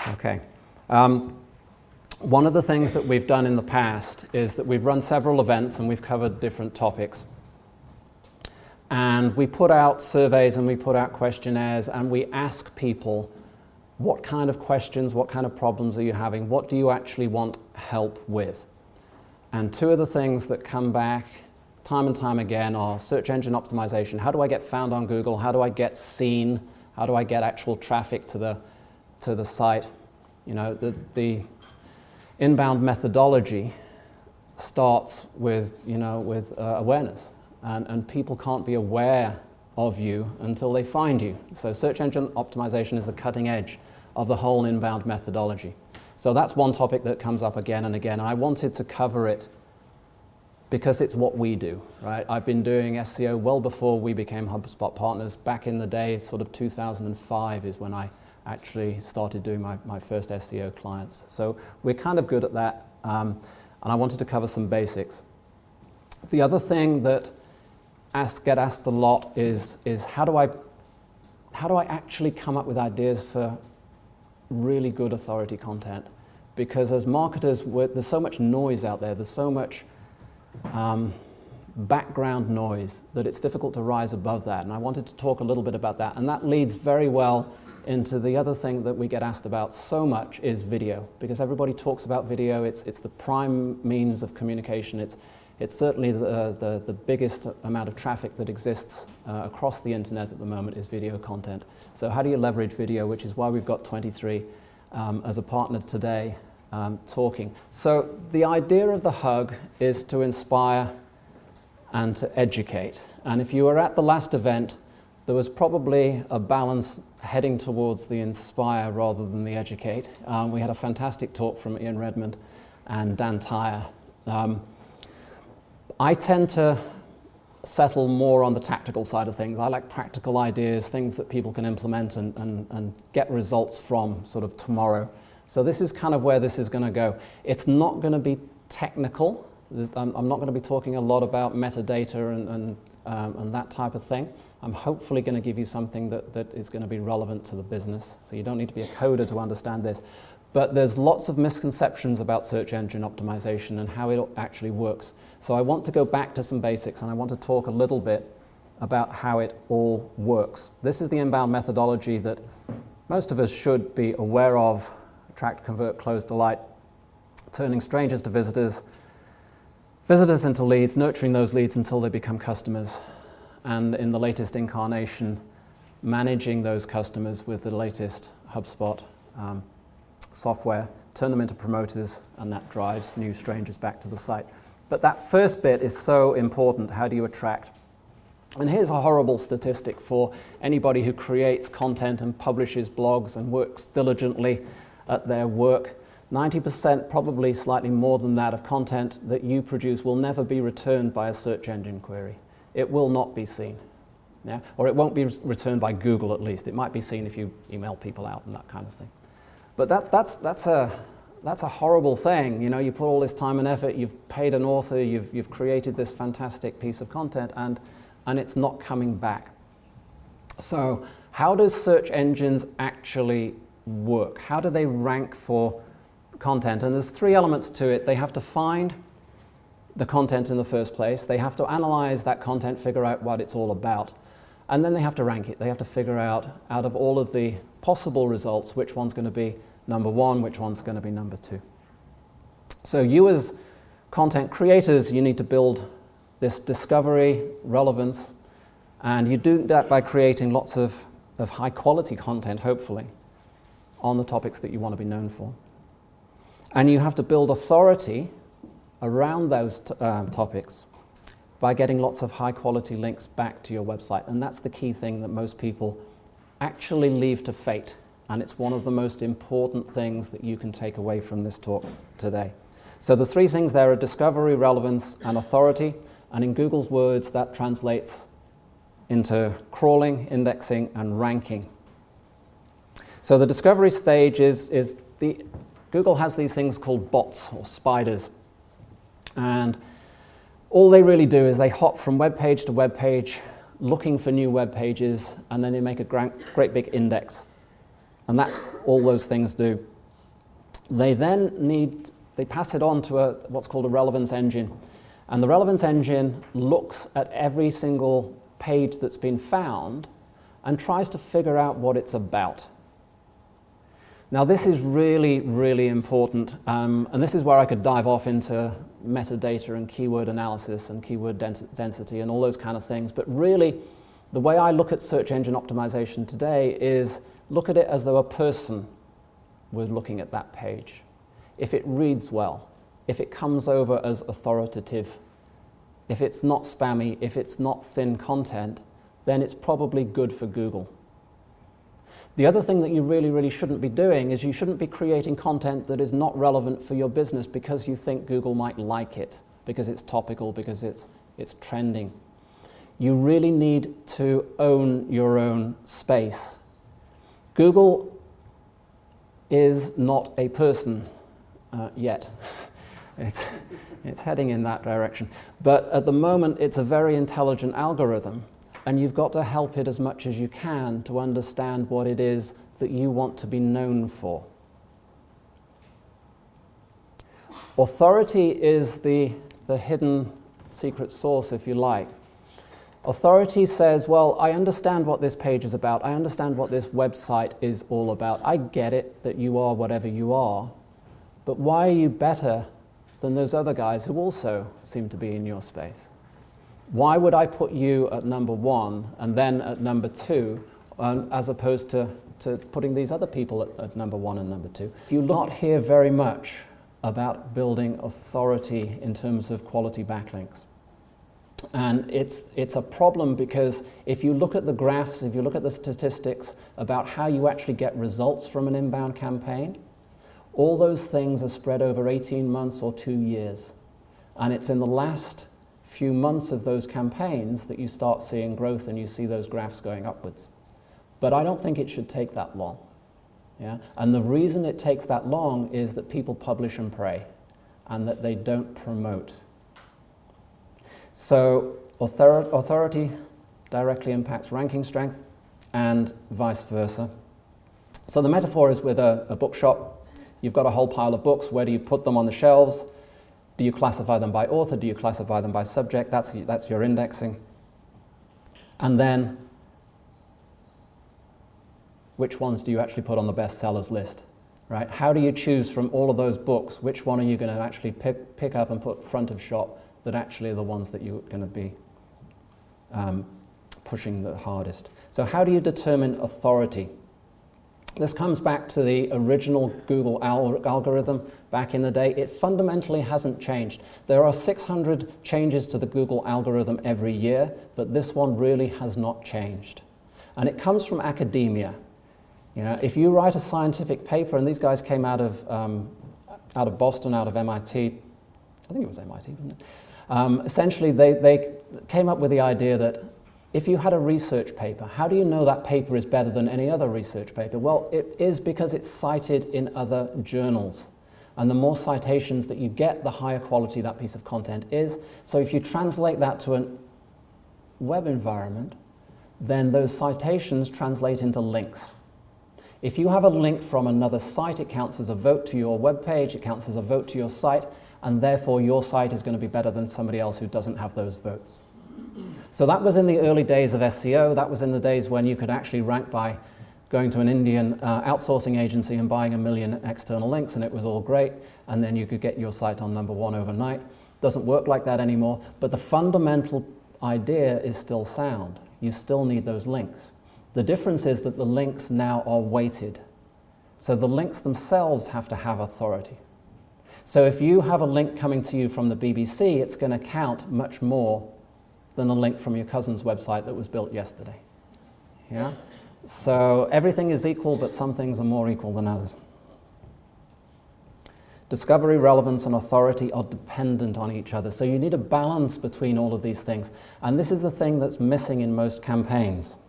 Okay. One of the things that we've done in the past is that we've run several events and we've covered different topics. And we put out surveys and we put out questionnaires and we ask people, what kind of questions, what kind of problems are you having? What do you actually want help with? And two of the things that come back time and time again are search engine optimization. How do I get found on Google? How do I get seen? How do I get actual traffic to the site? You know, the inbound methodology starts with, awareness. And people can't be aware of you until they find you. So search engine optimization is the cutting edge of the whole inbound methodology. So that's one topic that comes up again and again. And I wanted to cover it because it's what we do, right? I've been doing SEO well before we became HubSpot partners. Back in the day, sort of 2005 is when I actually started doing my first SEO clients. So we're kind of good at that. And I wanted to cover some basics. The other thing that get asked a lot is how do I actually come up with ideas for really good authority content? Because as marketers, there's so much noise out there, there's so much background noise that it's difficult to rise above that. And I wanted to talk a little bit about that. And that leads very well into the other thing that we get asked about so much is video. Because everybody talks about video, it's the prime means of communication. It's certainly the biggest amount of traffic that exists across the internet at the moment is video content. So how do you leverage video, which is why we've got 23 as a partner today talking. So the idea of the hug is to inspire and to educate. And if you were at the last event, there was probably a balance heading towards the inspire rather than the educate. We had a fantastic talk from Ian Redmond and Dan Tyre. I tend to settle more on the tactical side of things. I like practical ideas, things that people can implement and get results from sort of tomorrow. So this is kind of where this is going to go. It's not going to be technical. I'm not going to be talking a lot about metadata and that type of thing. I'm hopefully going to give you something that is going to be relevant to the business. So you don't need to be a coder to understand this. But there's lots of misconceptions about search engine optimization and how it actually works. So I want to go back to some basics and I want to talk a little bit about how it all works. This is the inbound methodology that most of us should be aware of: attract, convert, close, delight, turning strangers to visitors, visitors into leads, nurturing those leads until they become customers, and in the latest incarnation, managing those customers with the latest HubSpot software, turn them into promoters, and that drives new strangers back to the site. But that first bit is so important. How do you attract? And here's a horrible statistic for anybody who creates content and publishes blogs and works diligently at their work. 90%, probably slightly more than that, of content that you produce will never be returned by a search engine query. It will not be seen. Yeah? Or it won't be returned by Google, at least. It might be seen if you email people out and that kind of thing. But that's a horrible thing. You know, you put all this time and effort, you've paid an author, you've created this fantastic piece of content, and it's not coming back. So how does search engines actually work? How do they rank for content? And there's three elements to it. They have to find the content in the first place. They have to analyze that content, figure out what it's all about. And then they have to rank it. They have to figure out of all of the possible results, which one's going to be number one, which one's going to be number two. So you as content creators, you need to build this discovery, relevance, and you do that by creating lots of high quality content, hopefully, on the topics that you want to be known for. And you have to build authority around those topics by getting lots of high quality links back to your website. And that's the key thing that most people actually leave to fate. And it's one of the most important things that you can take away from this talk today. So the three things there are discovery, relevance, and authority. And in Google's words, that translates into crawling, indexing, and ranking. So the discovery stage is Google has these things called bots or spiders. And all they really do is they hop from web page to web page, looking for new web pages, and then they make a great big index. And that's all those things do. They pass it on to what's called a relevance engine. And the relevance engine looks at every single page that's been found and tries to figure out what it's about. Now this is really, really important, and this is where I could dive off into metadata and keyword analysis and keyword density and all those kind of things, but really the way I look at search engine optimization today is look at it as though a person was looking at that page. If it reads well, if it comes over as authoritative, if it's not spammy, if it's not thin content, then it's probably good for Google. The other thing that you really, really shouldn't be doing is you shouldn't be creating content that is not relevant for your business because you think Google might like it, because it's topical, because it's trending. You really need to own your own space. Google is not a person yet. It's heading in that direction. But at the moment, it's a very intelligent algorithm. And you've got to help it as much as you can to understand what it is that you want to be known for. Authority is the hidden secret sauce, if you like. Authority says, well, I understand what this page is about. I understand what this website is all about. I get it that you are whatever you are. But why are you better than those other guys who also seem to be in your space? Why would I put you at number 1 and then at number 2 as opposed to putting these other people at number 1 and number 2? You not hear very much about building authority in terms of quality backlinks. And it's a problem because if you look at the graphs, if you look at the statistics about how you actually get results from an inbound campaign, all those things are spread over 18 months or 2 years. And it's in the last few months of those campaigns that you start seeing growth and you see those graphs going upwards. But I don't think it should take that long. Yeah? And the reason it takes that long is that people publish and pray and that they don't promote. So authority directly impacts ranking strength and vice versa. So the metaphor is with a bookshop. You've got a whole pile of books. Where do you put them on the shelves? Do you classify them by author? Do you classify them by subject? That's your indexing. And then, which ones do you actually put on the bestsellers list? Right? How do you choose from all of those books, which one are you going to actually pick up and put front of shop that actually are the ones that you're going to be pushing the hardest? So how do you determine authority? This comes back to the original Google algorithm back in the day. It fundamentally hasn't changed. There are 600 changes to the Google algorithm every year, but this one really has not changed. And it comes from academia. You know, if you write a scientific paper, and these guys came out of Boston, out of MIT, I think it was MIT, wasn't it? Essentially, they came up with the idea that if you had a research paper, how do you know that paper is better than any other research paper? Well, it is because it's cited in other journals. And the more citations that you get, the higher quality that piece of content is. So if you translate that to a web environment, then those citations translate into links. If you have a link from another site, it counts as a vote to your web page, it counts as a vote to your site, and therefore your site is going to be better than somebody else who doesn't have those votes. So that was in the early days of SEO. That was in the days when you could actually rank by going to an Indian outsourcing agency and buying 1 million external links, and it was all great, and then you could get your site on number 1 overnight. Doesn't work like that anymore, but the fundamental idea is still sound. You still need those links. The difference is that the links now are weighted. So the links themselves have to have authority. So if you have a link coming to you from the BBC, it's going to count much more than a link from your cousin's website that was built yesterday. Yeah? So everything is equal, but some things are more equal than others. Discovery, relevance, and authority are dependent on each other. So you need a balance between all of these things. And this is the thing that's missing in most campaigns.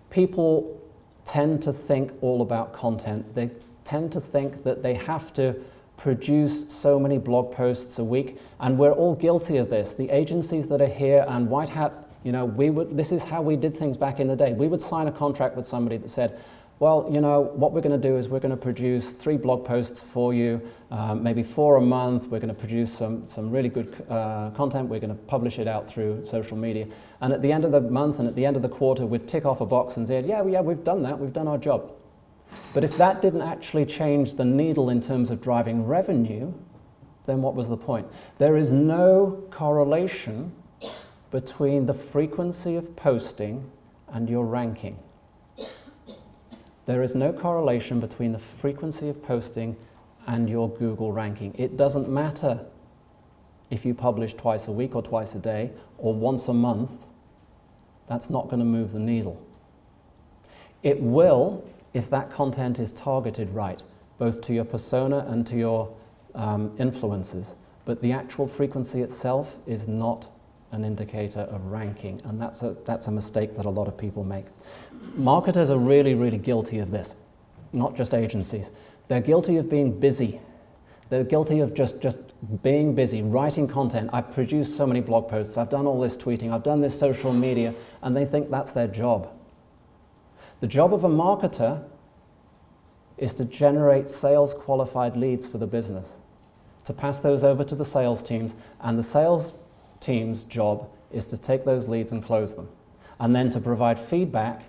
People tend to think all about content. They tend to think that they have to produce so many blog posts a week, and we're all guilty of this. The agencies that are here and Whitehat, you know, this is how we did things back in the day. We would sign a contract with somebody that said, Well, you know, what we're going to do is we're going to produce 3 blog posts for you, maybe 4 a month. We're going to produce some really good content. We're going to publish it out through social media. And at the end of the month and at the end of the quarter, we'd tick off a box and say, yeah, we've done that. We've done our job. But if that didn't actually change the needle in terms of driving revenue, then what was the point? There is no correlation between the frequency of posting and your ranking. There is no correlation between the frequency of posting and your Google ranking. It doesn't matter if you publish twice a week or twice a day or once a month. That's not going to move the needle. It will if that content is targeted right, both to your persona and to your influencers. But the actual frequency itself is not an indicator of ranking, and that's a mistake that a lot of people make. Marketers are really, really guilty of this, not just agencies. They're guilty of being busy. They're guilty of just being busy, writing content. I've produced so many blog posts, I've done all this tweeting, I've done this social media, and they think that's their job. The job of a marketer is to generate sales qualified leads for the business, to pass those over to the sales teams, and the sales team's job is to take those leads and close them, and then to provide feedback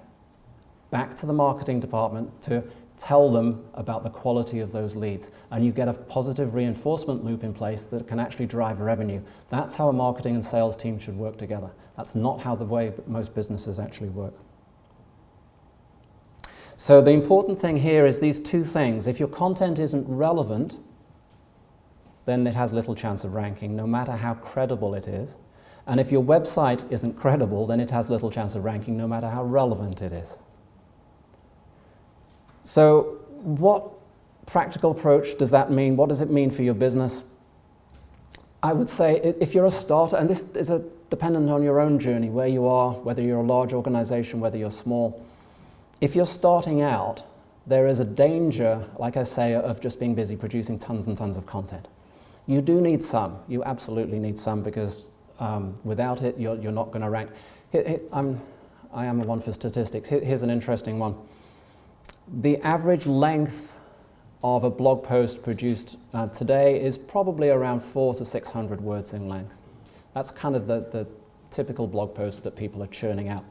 back to the marketing department to tell them about the quality of those leads. And you get a positive reinforcement loop in place that can actually drive revenue. That's how a marketing and sales team should work together. That's not how the way that most businesses actually work. So the important thing here is these 2 things. If your content isn't relevant, then it has little chance of ranking, no matter how credible it is. And if your website isn't credible, then it has little chance of ranking, no matter how relevant it is. So what practical approach does that mean? What does it mean for your business? I would say if you're a starter, and this is dependent on your own journey, where you are, whether you're a large organization, whether you're small. If you're starting out, there is a danger, like I say, of just being busy producing tons and tons of content. You do need some. You absolutely need some, because without it, you're not going to rank. I am one for statistics. Here's an interesting one. The average length of a blog post produced today is probably around 400 to 600 words in length. That's kind of the typical blog post that people are churning out.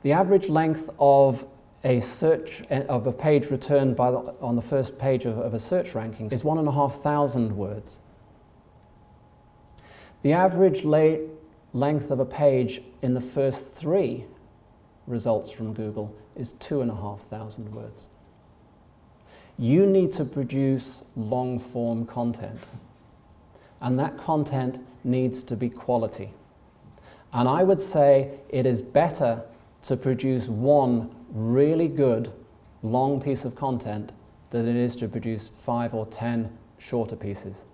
The average length of a page returned on the first page of a search ranking is 1,500 words. The average length of a page in the first 3 results from Google is 2,500 words. You need to produce long-form content, and that content needs to be quality. And I would say it is better to produce one really good long piece of content than it is to produce 5 or 10 shorter pieces.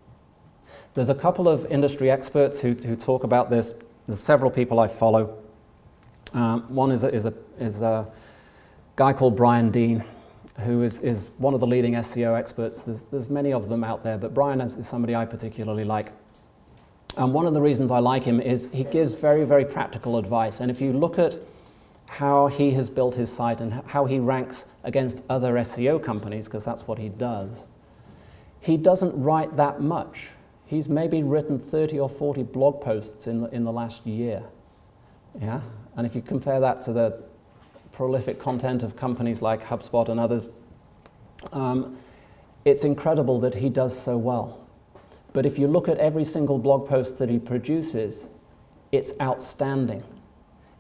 There's a couple of industry experts who talk about this. There's several people I follow. One is a guy called Brian Dean, who is one of the leading SEO experts. There's many of them out there, but Brian is somebody I particularly like. And one of the reasons I like him is he gives very, very practical advice. And if you look at how he has built his site and how he ranks against other SEO companies, because that's what he does, he doesn't write that much. He's maybe written 30 or 40 blog posts in the last year. Yeah? And if you compare that to the prolific content of companies like HubSpot and others, it's incredible that he does so well. But if you look at every single blog post that he produces, it's outstanding.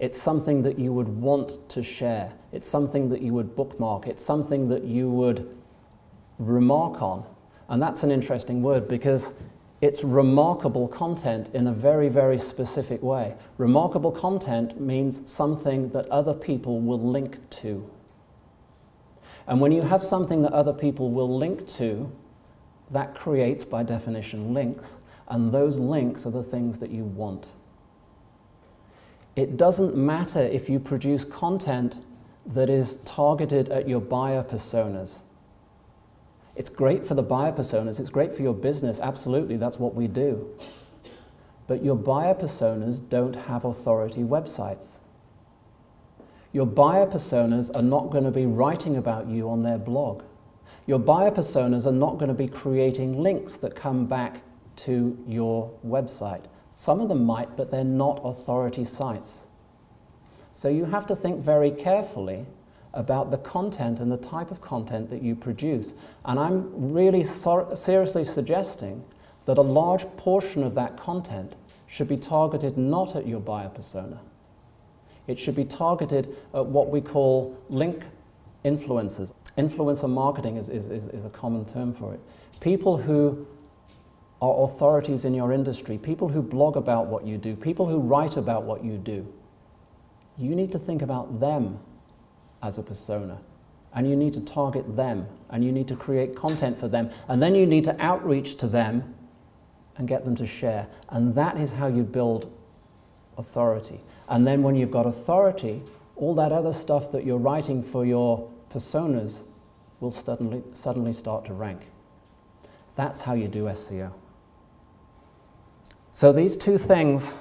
It's something that you would want to share. It's something that you would bookmark. It's something that you would remark on. And that's an interesting word, because it's remarkable content in a very, very specific way. Remarkable content means something that other people will link to. And when you have something that other people will link to, that creates, by definition, links. And those links are the things that you want. It doesn't matter if you produce content that is targeted at your buyer personas. It's great for the buyer personas, it's great for your business, absolutely, that's what we do. But your buyer personas don't have authority websites. Your buyer personas are not going to be writing about you on their blog. Your buyer personas are not going to be creating links that come back to your website. Some of them might, but they're not authority sites. So you have to think very carefully about the content and the type of content that you produce. And I'm really seriously suggesting that a large portion of that content should be targeted not at your buyer persona. It should be targeted at what we call link influencers. Influencer marketing is a common term for it. People who are authorities in your industry, people who blog about what you do, people who write about what you do. You need to think about them as a persona, and you need to target them, and you need to create content for them, and then you need to outreach to them and get them to share. And that is how you build authority. And then when you've got authority, all that other stuff that you're writing for your personas will suddenly start to rank. That's how you do SEO. So these two things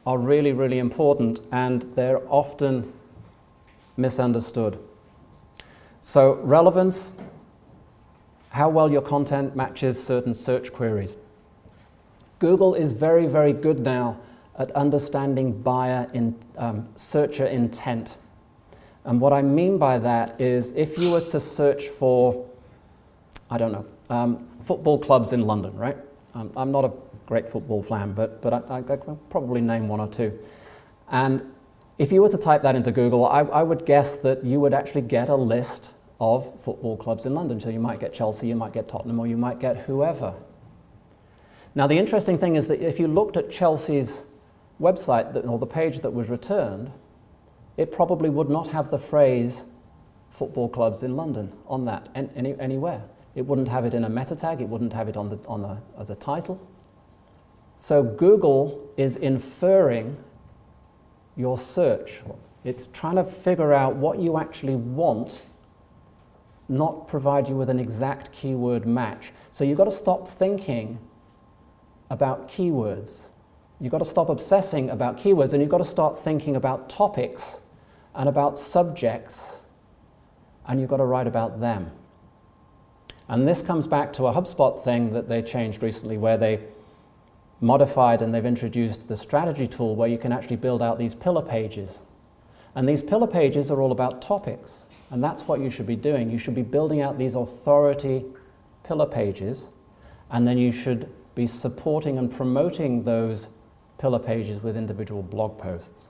are really, really important, and they're often misunderstood. So relevance, how well your content matches certain search queries. Google is very, very good now at understanding searcher intent. And what I mean by that is if you were to search for, I don't know, football clubs in London, right? I'm not a great football fan, but I can probably name one or two. And if you were to type that into Google, I would guess that you would actually get a list of football clubs in London. So you might get Chelsea, you might get Tottenham, or you might get whoever. Now the interesting thing is that if you looked at Chelsea's website, or the page that was returned, it probably would not have the phrase football clubs in London on that anywhere. It wouldn't have it in a meta tag, it wouldn't have it as a title. So Google is inferring your search. It's trying to figure out what you actually want, not provide you with an exact keyword match. So you've got to stop thinking about keywords. You've got to stop obsessing about keywords, and you've got to start thinking about topics and about subjects, and you've got to write about them. And this comes back to a HubSpot thing that they changed recently, where they modified and they've introduced the strategy tool where you can actually build out these pillar pages. And these pillar pages are all about topics, and that's what you should be doing. You should be building out these authority pillar pages, and then you should be supporting and promoting those pillar pages with individual blog posts.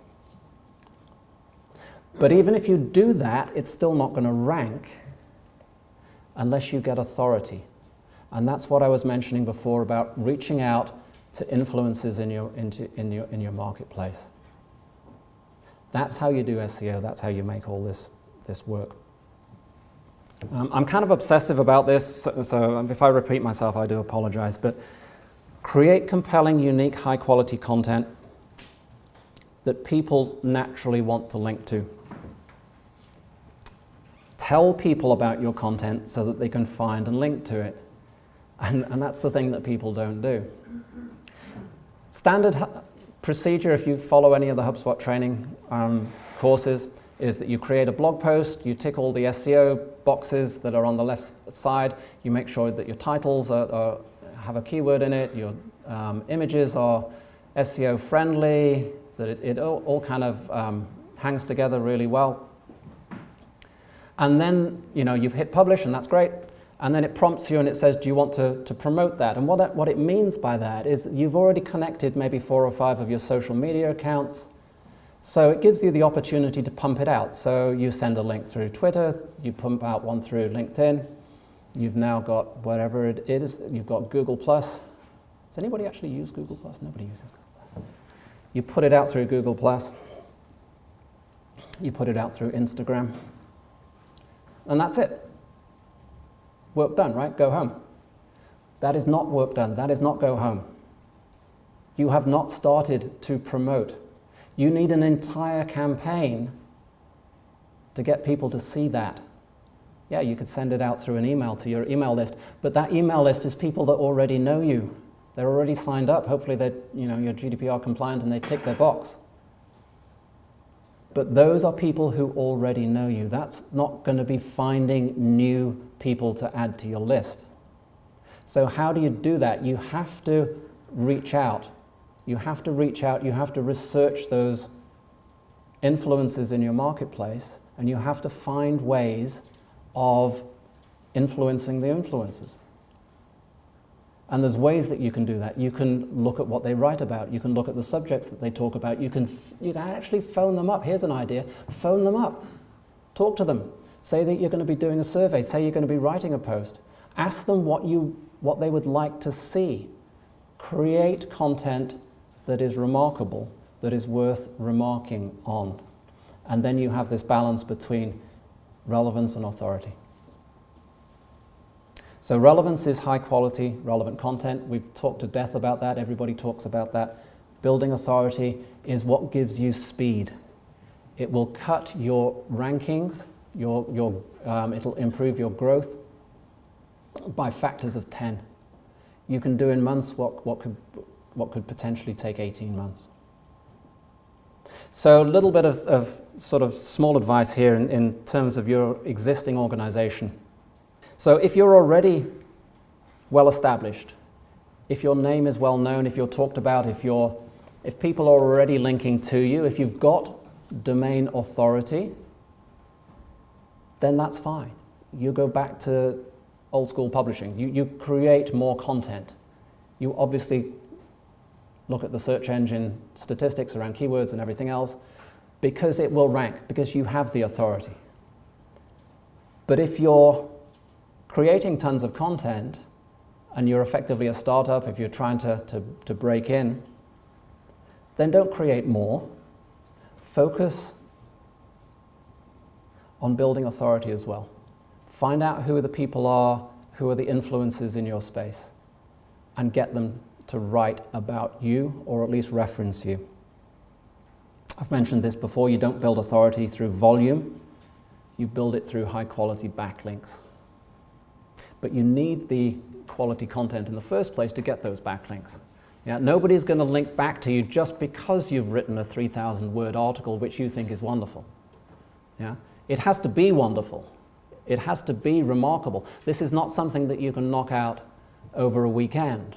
But even if you do that, it's still not going to rank unless you get authority. And that's what I was mentioning before about reaching out to influences in your marketplace. That's how you do SEO. That's how you make all this work. I'm kind of obsessive about this, so if I repeat myself, I do apologize. But create compelling, unique, high-quality content that people naturally want to link to. Tell people about your content so that they can find and link to it. And that's the thing that people don't do. Standard procedure, if you follow any of the HubSpot training courses, is that you create a blog post, you tick all the SEO boxes that are on the left side, you make sure that your titles have a keyword in it, your images are SEO friendly, that it all kind of hangs together really well. And then you hit publish, and that's great. And then it prompts you and it says, do you want to promote that? And what it means by that is that you've already connected maybe 4 or 5 of your social media accounts. So it gives you the opportunity to pump it out. So you send a link through Twitter, you pump out one through LinkedIn. You've now got whatever it is. You've got Google+. Does anybody actually use Google+? Nobody uses Google+. You put it out through Google+. You put it out through Instagram. And that's it. Work done, right? Go home. That is not work done. That is not go home. You have not started to promote. You need an entire campaign to get people to see that. Yeah, you could send it out through an email to your email list, but that email list is people that already know you. They're already signed up. Hopefully you're GDPR compliant and they tick their box. But those are people who already know you. That's not going to be finding new people to add to your list. So how do you do that? You have to reach out. You have to reach out, you have to research those influences in your marketplace, and you have to find ways of influencing the influencers. And there's ways that you can do that. You can look at what they write about. You can look at the subjects that they talk about. You can actually phone them up. Here's an idea. Phone them up. Talk to them. Say that you're going to be doing a survey. Say you're going to be writing a post. Ask them what they would like to see. Create content that is remarkable, that is worth remarking on. And then you have this balance between relevance and authority. So relevance is high quality, relevant content. We've talked to death about that. Everybody talks about that. Building authority is what gives you speed. It will cut your rankings, it'll improve your growth by factors of 10. You can do in months what could potentially take 18 months. So a little bit of sort of small advice here in terms of your existing organization. So if you're already well established, if your name is well known, if you're talked about, if people are already linking to you, if you've got domain authority, then that's fine. You go back to old school publishing. You create more content. You obviously look at the search engine statistics around keywords and everything else, because it will rank, because you have the authority. But if you're creating tons of content and you're effectively a startup, if you're trying to break in, then don't create more. Focus on building authority as well. Find out who the people are, who are the influencers in your space, and get them to write about you or at least reference you. I've mentioned this before, you don't build authority through volume, you build it through high quality backlinks. But you need the quality content in the first place to get those backlinks. Yeah, nobody's going to link back to you just because you've written a 3,000 word article which you think is wonderful. Yeah? It has to be wonderful. It has to be remarkable. This is not something that you can knock out over a weekend.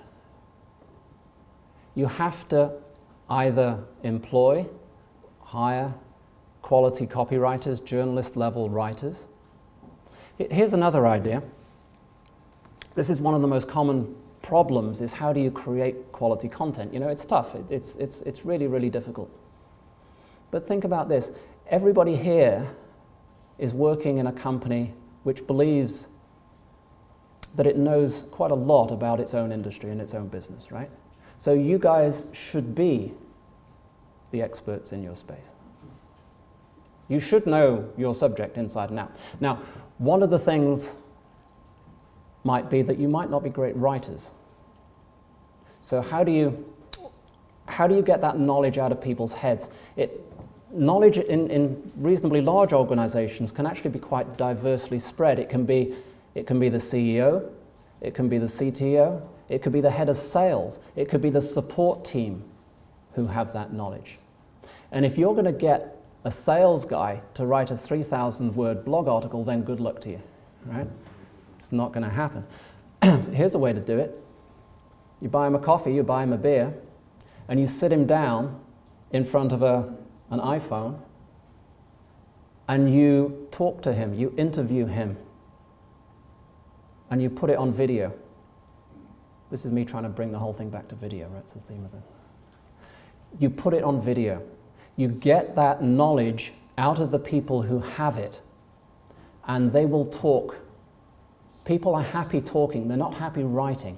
You have to either hire quality copywriters, journalist level writers. Here's another idea. This is one of the most common problems, is how do you create quality content? You know, it's tough. It's really, really difficult. But think about this. Everybody here is working in a company which believes that it knows quite a lot about its own industry and its own business, right? So you guys should be the experts in your space. You should know your subject inside and out. Now, one of the things might be that you might not be great writers. So how do you get that knowledge out of people's heads? Knowledge in reasonably large organizations can actually be quite diversely spread. It can be the CEO, it can be the CTO, it could be the head of sales, it could be the support team who have that knowledge. And if you're going to get a sales guy to write a 3,000 word blog article, then good luck to you, right? It's not going to happen. Here's a way to do it. You buy him a coffee, you buy him a beer, and you sit him down in front of an iPhone, and you talk to him, you interview him, and you put it on video. This is me trying to bring the whole thing back to video, right? That's the theme of it. You put it on video. You get that knowledge out of the people who have it, and they will talk. People are happy talking, they're not happy writing.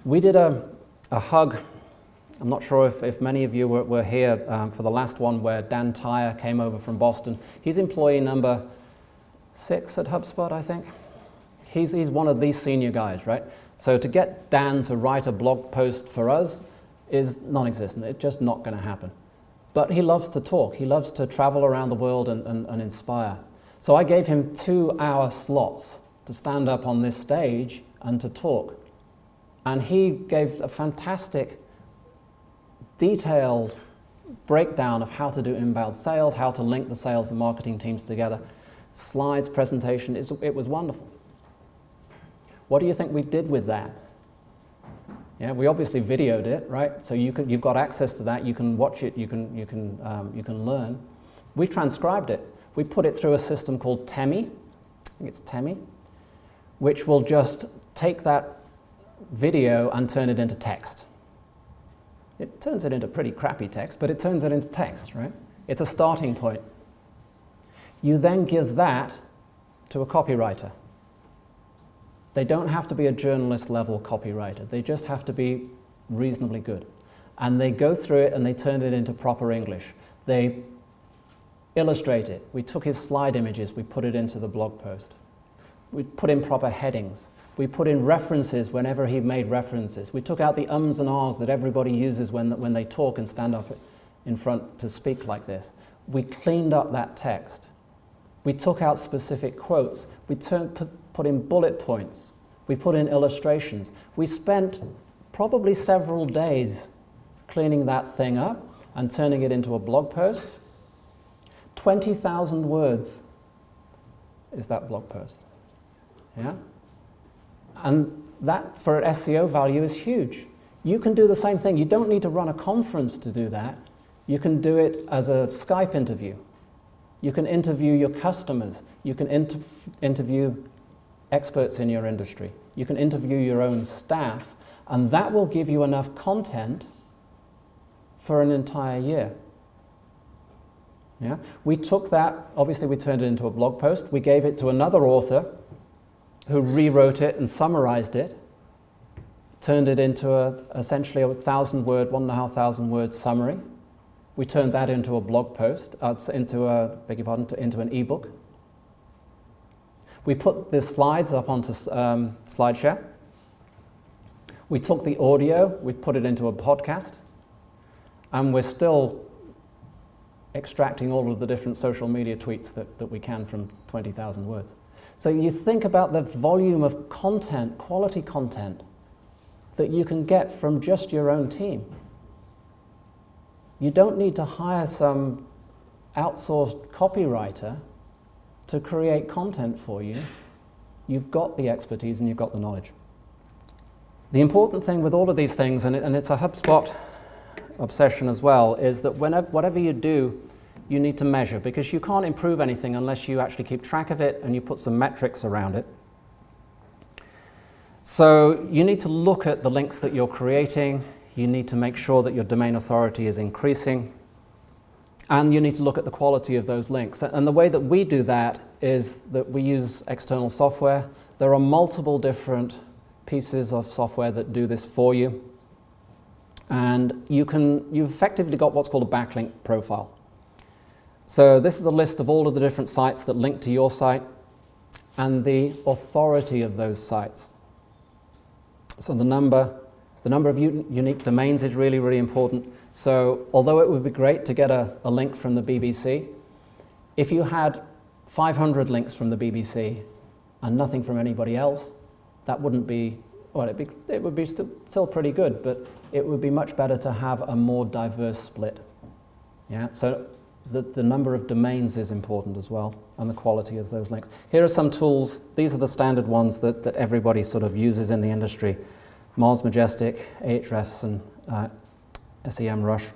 We did a hug. I'm not sure if many of you were here for the last one where Dan Tyre came over from Boston. He's employee number 6 at HubSpot, I think. He's one of these senior guys, right? So to get Dan to write a blog post for us is non-existent. It's just not going to happen. But he loves to talk. He loves to travel around the world and inspire. So I gave him 2-hour slots to stand up on this stage and to talk. And he gave a fantastic, detailed breakdown of how to do inbound sales, how to link the sales and marketing teams together. Slides, presentation, it was wonderful. What do you think we did with that? Yeah, we obviously videoed it, right? So you've got access to that. You can watch it. You can learn. We transcribed it. We put it through a system called Temi. I think it's Temi, which will just take that video and turn it into text. It turns it into pretty crappy text, but it turns it into text, right? It's a starting point. You then give that to a copywriter. They don't have to be a journalist level copywriter. They just have to be reasonably good. And they go through it and they turn it into proper English. They illustrate it. We took his slide images, we put it into the blog post. We put in proper headings. We put in references whenever he made references. We took out the ums and ahs that everybody uses when they talk and stand up in front to speak like this. We cleaned up that text. We took out specific quotes. We put in bullet points. We put in illustrations. We spent probably several days cleaning that thing up and turning it into a blog post. 20,000 words is that blog post. Yeah? And that, for SEO value, is huge. You can do the same thing. You don't need to run a conference to do that. You can do it as a Skype interview. You can interview your customers. You can interview experts in your industry. You can interview your own staff, and that will give you enough content for an entire year. Yeah? We took that, obviously we turned it into a blog post. We gave it to another author who rewrote it and summarized it, turned it into essentially a 1,000-word, 1,500 word summary. We turned that into a blog post, into an ebook. We put the slides up onto SlideShare. We took the audio, we put it into a podcast, and we're still extracting all of the different social media tweets that we can from 20,000 words. So you think about the volume of content, quality content, that you can get from just your own team. You don't need to hire some outsourced copywriter to create content for you. You've got the expertise and you've got the knowledge. The important thing with all of these things, and it's a HubSpot obsession as well, is that whatever you do, you need to measure, because you can't improve anything unless you actually keep track of it and you put some metrics around it. So you need to look at the links that you're creating. You need to make sure that your domain authority is increasing. And you need to look at the quality of those links. And the way that we do that is that we use external software. There are multiple different pieces of software that do this for you. And you've effectively got what's called a backlink profile. So this is a list of all of the different sites that link to your site and the authority of those sites. So the number of unique domains is really, really important. So although it would be great to get a link from the BBC, if you had 500 links from the BBC and nothing from anybody else, that wouldn't be, well, it would be still pretty good, but it would be much better to have a more diverse split. Yeah. So the number of domains is important as well, and the quality of those links. Here are some tools. These are the standard ones that everybody sort of uses in the industry. Moz Majestic, Ahrefs, and SEMrush.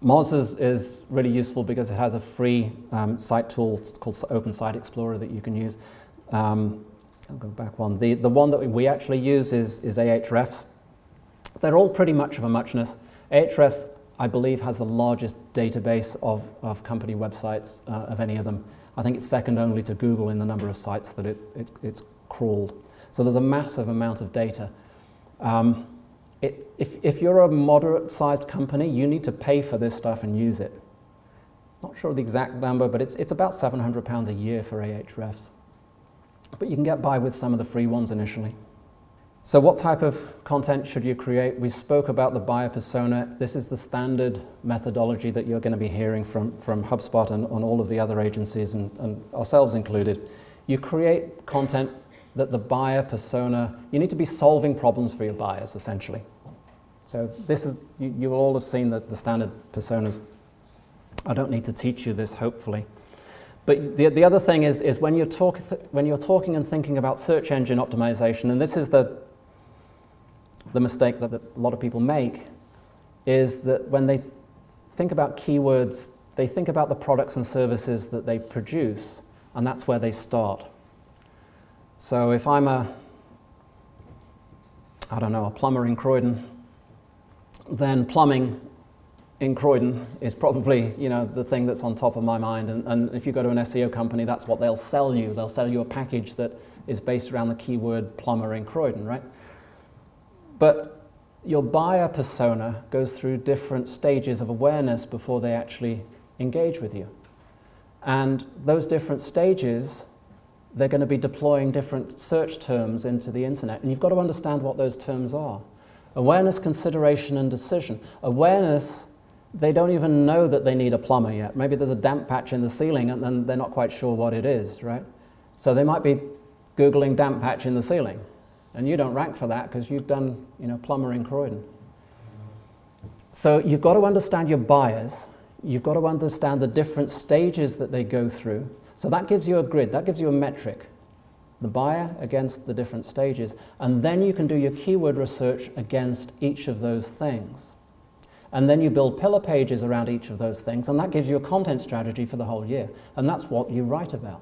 Moz is really useful because it has a free site tool called Open Site Explorer that you can use. I'll go back one. The one that we actually use is Ahrefs. They're all pretty much of a muchness. Ahrefs, I believe, has the largest database of company websites of any of them. I think it's second only to Google in the number of sites that it's crawled. So there's a massive amount of data. If you're a moderate-sized company, you need to pay for this stuff and use it. Not sure of the exact number, but it's about £700 a year for Ahrefs. But you can get by with some of the free ones initially. So what type of content should you create? We spoke about the buyer persona. This is the standard methodology that you're going to be hearing from HubSpot and on all of the other agencies and ourselves included. You create content that the buyer persona, you need to be solving problems for your buyers, essentially. So this is, you will all have seen the standard personas. I don't need to teach you this, hopefully. But the other thing is when you're talking and thinking about search engine optimization, and this is the mistake that a lot of people make, is that when they think about keywords, they think about the products and services that they produce, and that's where they start. So if I'm a plumber in Croydon, then plumbing in Croydon is probably, the thing that's on top of my mind. And if you go to an SEO company, that's what they'll sell you. They'll sell you a package that is based around the keyword plumber in Croydon, right? But your buyer persona goes through different stages of awareness before they actually engage with you. And those different stages, they're going to be deploying different search terms into the internet. And you've got to understand what those terms are. Awareness, consideration, and decision. Awareness, they don't even know that they need a plumber yet. Maybe there's a damp patch in the ceiling and then they're not quite sure what it is, right? So they might be Googling damp patch in the ceiling. And you don't rank for that because you've done, plumber in Croydon. So you've got to understand your buyers. You've got to understand the different stages that they go through. So that gives you a grid, that gives you a metric. The buyer against the different stages. And then you can do your keyword research against each of those things. And then you build pillar pages around each of those things, and that gives you a content strategy for the whole year. And that's what you write about.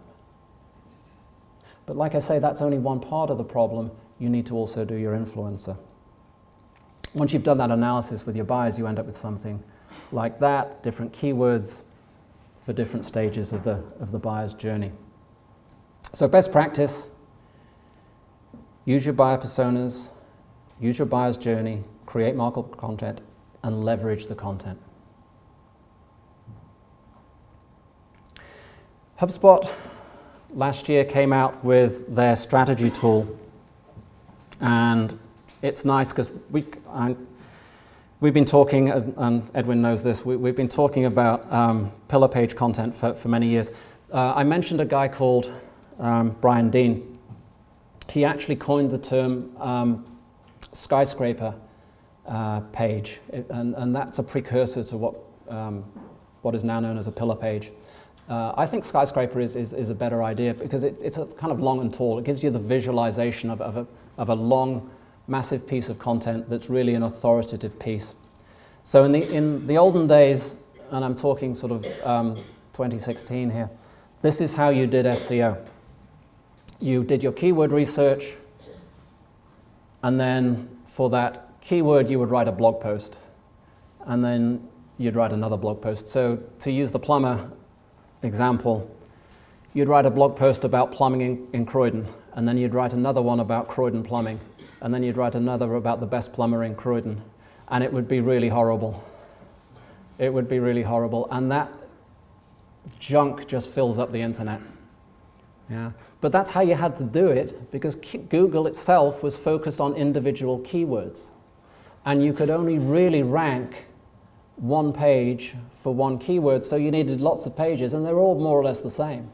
But like I say, that's only one part of the problem. You need to also do your influencer. Once you've done that analysis with your buyers, you end up with something like that, different keywords for different stages of the buyer's journey. So best practice, use your buyer personas, use your buyer's journey, create marketable content, and leverage the content. HubSpot last year came out with their strategy tool, and it's nice because we've been talking, and Edwin knows this, we've been talking about pillar page content for many years. I mentioned a guy called Brian Dean. He actually coined the term skyscraper page, and that's a precursor to what is now known as a pillar page. I think skyscraper is a better idea because it's a kind of long and tall. It gives you the visualization of a long, massive piece of content that's really an authoritative piece. So in the olden days, and I'm talking sort of 2016 here, this is how you did SEO. You did your keyword research, and then for that keyword you would write a blog post, and then you'd write another blog post. So to use the plumber example, you'd write a blog post about plumbing in Croydon, and then you'd write another one about Croydon plumbing, and then you'd write another about the best plumber in Croydon, and it would be really horrible. It would be really horrible, and that junk just fills up the internet. Yeah. But that's how you had to do it, because Google itself was focused on individual keywords. And you could only really rank one page for one keyword, so you needed lots of pages, and they were all more or less the same.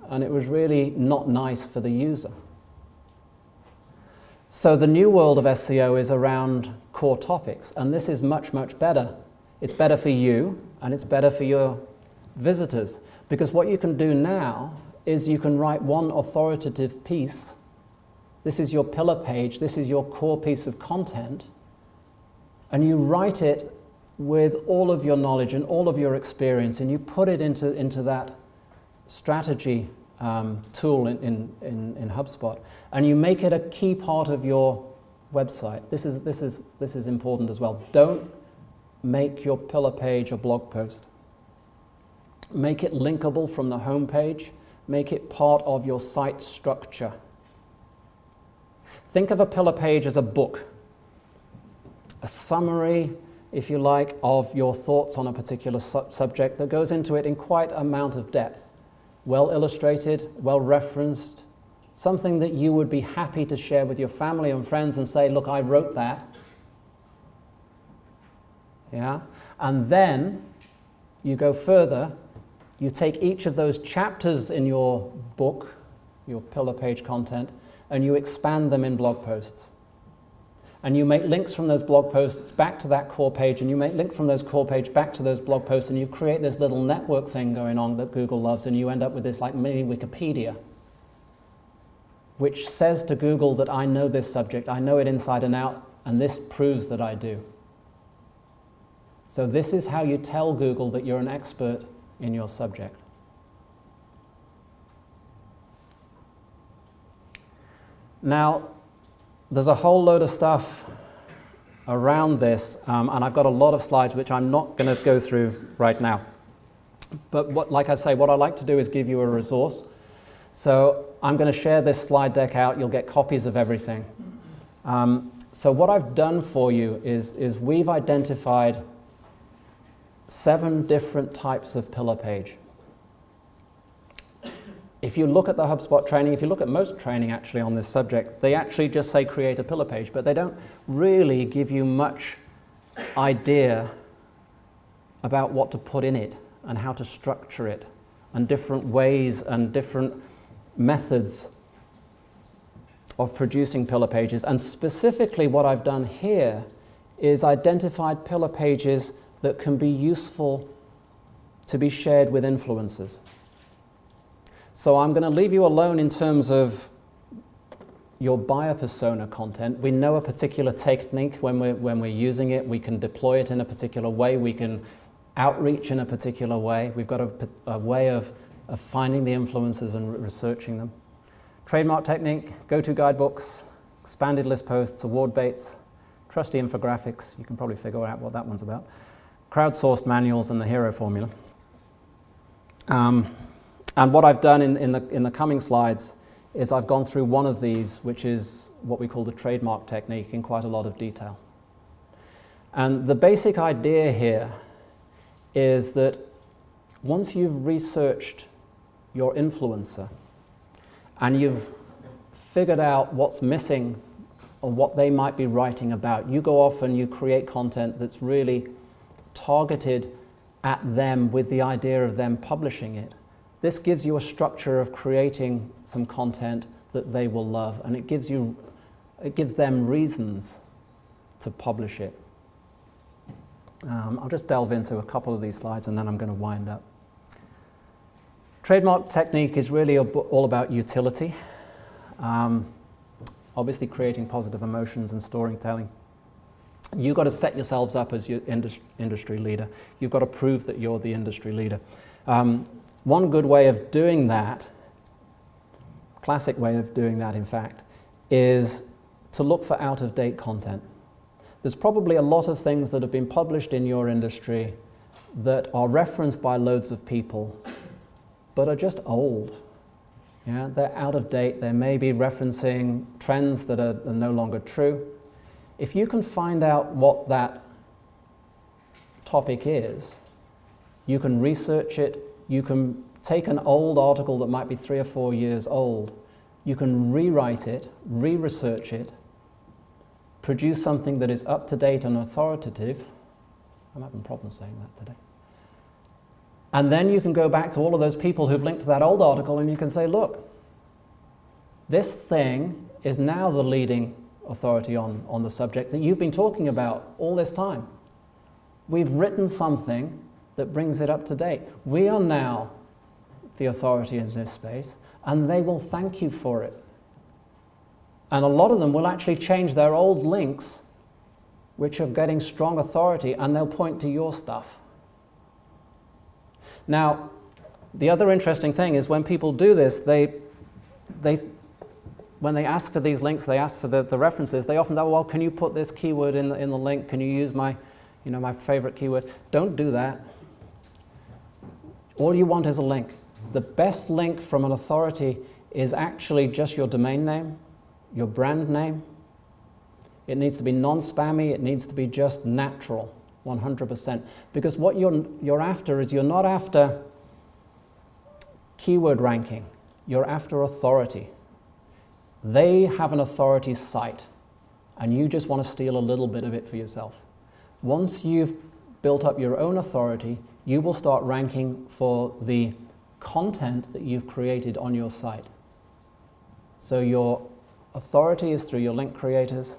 And it was really not nice for the user. So the new world of SEO is around core topics, and this is much, much better. It's better for you, and it's better for your visitors, because what you can do now is you can write one authoritative piece. This is your pillar page, this is your core piece of content, and you write it with all of your knowledge and all of your experience, and you put it into that strategy tool in HubSpot, and you make it a key part of your website. This is important as well. Don't make your pillar page a blog post. Make it linkable from the home page. Make it part of your site structure. Think of a pillar page as a book, a summary, if you like, of your thoughts on a particular subject that goes into it in quite an amount of depth. Well illustrated, well referenced, something that you would be happy to share with your family and friends and say, look, I wrote that. Yeah? And then you go further. You take each of those chapters in your book, your pillar page content, and you expand them in blog posts. and you make links from those blog posts back to that core page, and you make link from those core page back to those blog posts, and you create this little network thing going on that Google loves, and you end up with this like mini Wikipedia, which says to Google that I know this subject, I know it inside and out, and this proves that I do. So this is how you tell Google that you're an expert in your subject. Now, there's a whole load of stuff around this, and I've got a lot of slides which I'm not going to go through right now. But like I say, what I like to do is give you a resource. So I'm going to share this slide deck out. You'll get copies of everything. So what I've done for you is we've identified 7 different types of pillar page. If you look at the HubSpot training, if you look at most training actually on this subject, they actually just say create a pillar page, but they don't really give you much idea about what to put in it and how to structure it and different ways and different methods of producing pillar pages. And specifically what I've done here is identified pillar pages that can be useful to be shared with influencers. So I'm going to leave you alone in terms of your buyer persona content. We know a particular technique when we're using it. We can deploy it in a particular way. We can outreach in a particular way. We've got a way of finding the influencers and researching them. Trademark technique, go-to guidebooks, expanded list posts, award baits, trusty infographics. You can probably figure out what that one's about. Crowdsourced manuals and the hero formula. And what I've done in the coming slides is I've gone through one of these, which is what we call the trademark technique, in quite a lot of detail. And the basic idea here is that once you've researched your influencer and you've figured out what's missing or what they might be writing about, you go off and you create content that's really targeted at them with the idea of them publishing it. This gives you a structure of creating some content that they will love, and it gives them reasons to publish it. I'll just delve into a couple of these slides and then I'm going to wind up. Trademark technique is really all about utility. Obviously creating positive emotions and storytelling. You've got to set yourselves up as your industry leader. You've got to prove that you're the industry leader. One good way of doing that, classic way of doing that in fact, is to look for out-of-date content. There's probably a lot of things that have been published in your industry that are referenced by loads of people, but are just old. Yeah, they're out of date. They may be referencing trends that are no longer true. If you can find out what that topic is, you can research it. You can take an old article that might be 3 or 4 years old. You can rewrite it, re-research it, produce something that is up to date and authoritative. I'm having problems saying that today. And then you can go back to all of those people who've linked to that old article and you can say, look, this thing is now the leading authority on the subject that you've been talking about all this time. We've written something that brings it up to date. We are now the authority in this space, and they will thank you for it. And a lot of them will actually change their old links, which are getting strong authority, and they'll point to your stuff. Now, the other interesting thing is when people do this, when they ask for these links, they ask for the references, they often go, well, can you put this keyword in the link? Can you use my favorite keyword? Don't do that. All you want is a link. The best link from an authority is actually just your domain name, your brand name. It needs to be non-spammy. It needs to be just natural, 100%. Because what you're after is you're not after keyword ranking. You're after authority. They have an authority site, and you just want to steal a little bit of it for yourself. Once you've built up your own authority, you will start ranking for the content that you've created on your site. So your authority is through your link creators,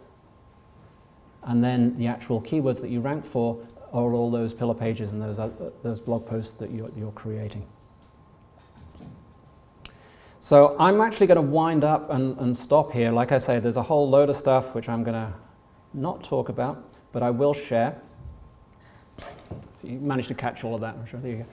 and then the actual keywords that you rank for are all those pillar pages and those blog posts that you're creating. So I'm actually going to wind up and stop here. Like I say, there's a whole load of stuff which I'm going to not talk about, but I will share. So you managed to catch all of that, I'm sure. There you go.